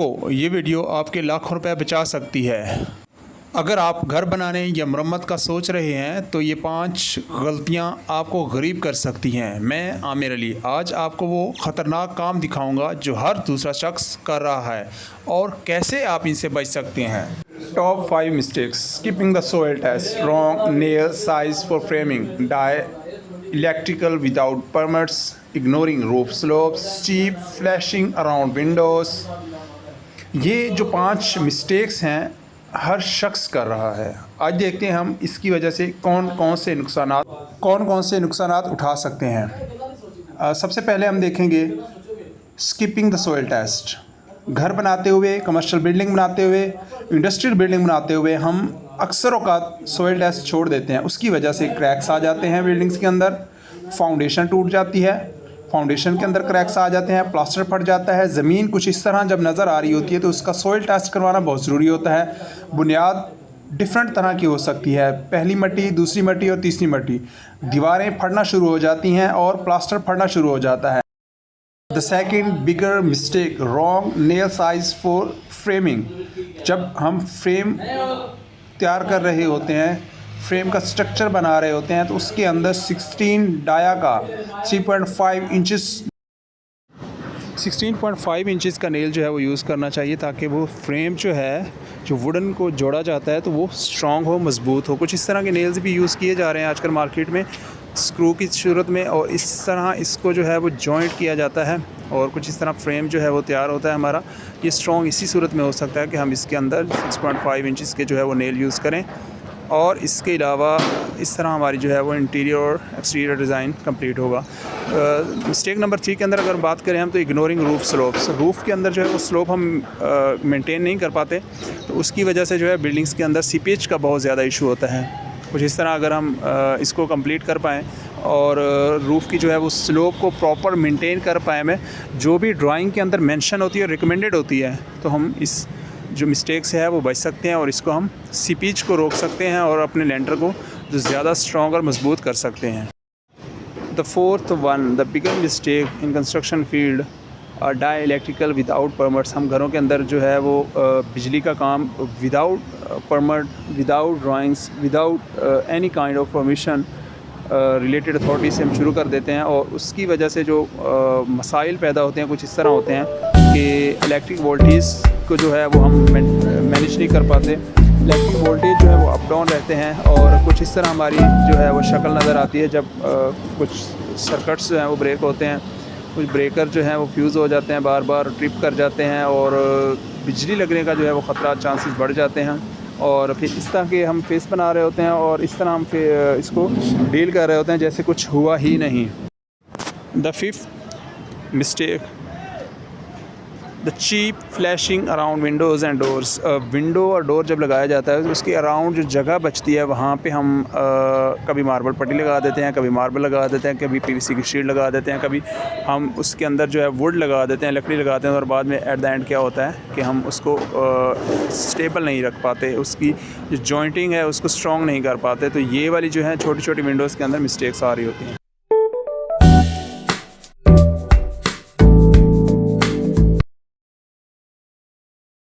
को ये वीडियो आपके लाखों रुपए बचा सकती है। अगर आप घर बनाने या मरम्मत का सोच रहे हैं तो ये 5 गलतियां आपको गरीब कर सकती हैं। मैं आमिर अली आज आपको वो ख़तरनाक काम दिखाऊंगा जो हर दूसरा शख्स कर रहा है और कैसे आप इनसे बच सकते हैं। Top 5 mistakes: skipping the soil test, wrong nail size for framing, DIY electrical without permits, ignoring roof slopes, cheap flashing around windows. ये जो 5 मिस्टेक्स हैं हर शख्स कर रहा है। आज देखते हैं हम इसकी वजह से कौन कौन से नुकसानात उठा सकते हैं। सबसे पहले हम देखेंगे स्किपिंग द सोइल टेस्ट। घर बनाते हुए, कमर्शियल बिल्डिंग बनाते हुए, इंडस्ट्रियल बिल्डिंग बनाते हुए हम अक्सर औकात सोइल टेस्ट छोड़ देते हैं। उसकी वजह से क्रैक्स आ जाते हैं बिल्डिंग्स के अंदर, फाउंडेशन टूट जाती है, फाउंडेशन के अंदर क्रैक्स आ जाते हैं, प्लास्टर फट जाता है। ज़मीन कुछ इस तरह जब नज़र आ रही होती है तो उसका सोइल टेस्ट करवाना बहुत ज़रूरी होता है। बुनियाद डिफरेंट तरह की हो सकती है, पहली मट्टी, दूसरी मट्टी और तीसरी मट्टी। दीवारें फटना शुरू हो जाती हैं और प्लास्टर फटना शुरू हो जाता है। The second bigger mistake, wrong nail size for framing. जब हम फ्रेम तैयार कर रहे होते हैं, फ्रेम का स्ट्रक्चर बना रहे होते हैं तो उसके अंदर 16 डाया का 16.5 इंचेस का नेल जो है वो यूज़ करना चाहिए ताकि वो फ्रेम जो है, जो वुडन को जोड़ा जाता है तो वो स्ट्रॉन्ग हो, मज़बूत हो। कुछ इस तरह के नेल्स भी यूज़ किए जा रहे हैं आजकल मार्केट में स्क्रू की सूरत में, और इस तरह इसको जो है वो जॉइंट किया जाता है और कुछ इस तरह फ्रेम जो है वो तैयार होता है हमारा। ये स्ट्रॉन्ग इसी सूरत में हो सकता है कि हम इसके अंदर 6.5 इंचेस के जो है वो नेल यूज़ करें। और इसके अलावा इस तरह हमारी जो है वो इंटीरियर और एक्सटीरियर डिज़ाइन कंप्लीट होगा। मिस्टेक नंबर 3 के अंदर अगर बात करें हम तो इग्नोरिंग रूफ स्लोप्स। रूफ़ के अंदर जो है वो स्लोप हम मेंटेन नहीं कर पाते तो उसकी वजह से जो है बिल्डिंग्स के अंदर सीपेज का बहुत ज़्यादा इशू होता है। कुछ इस तरह अगर हम इसको कंप्लीट कर पाएँ और रूफ़ की जो है वो स्लोप को प्रॉपर मेंटेन कर पाएँ में, जो भी ड्राइंग के अंदर मेंशन होती है, रिकमेंडेड होती है, तो हम इस जो मिस्टेक्स है वो बच सकते हैं और इसको हम सीपेज को रोक सकते हैं और अपने लेंटर को जो ज़्यादा स्ट्रॉन्ग और मजबूत कर सकते हैं। The fourth one, the bigger mistake in construction field, DIY electrical without permits. हम घरों के अंदर जो है वो बिजली का काम without permit, without drawings, without any kind of permission related authority से हम शुरू कर देते हैं और उसकी वजह से जो मसाइल पैदा होते हैं कुछ इस तरह होते हैं कि इलेक्ट्रिक वोल्टेज को जो है वो हम मैनेज नहीं कर पाते। इलेक्ट्रिक वोल्टेज जो है वो अप डाउन रहते हैं और कुछ इस तरह हमारी जो है वो शक्ल नज़र आती है जब कुछ सर्किट्स जो हैं वो ब्रेक होते हैं, कुछ ब्रेकर जो हैं वो फ्यूज़ हो जाते हैं, बार बार ट्रिप कर जाते हैं और बिजली लगने का जो है वो ख़तरा, चांसेस बढ़ जाते हैं। और फिर इस तरह के हम फेस बना रहे होते हैं और इस तरह हम फिर इसको डील कर रहे होते हैं जैसे कुछ हुआ ही नहीं। The fifth mistake, the cheap flashing around windows and doors. Window और डोर जब लगाया जाता है तो उसके अराउंड जो जगह बचती है वहाँ पे हम कभी मार्बल पट्टी लगा देते हैं, कभी मार्बल लगा देते हैं, कभी पीवीसी की शीट लगा देते हैं, कभी हम उसके अंदर जो है वुड लगा देते हैं, लकड़ी लगाते हैं और बाद में एट द एंड क्या होता है कि हम उसको स्टेबल नहीं रख पाते, उसकी जो जॉइंटिंग है उसको स्ट्रॉन्ग नहीं कर पाते। तो ये वाली जो है छोटी छोटी विंडोज़ के अंदर मिस्टेक्स आ रही होती हैं।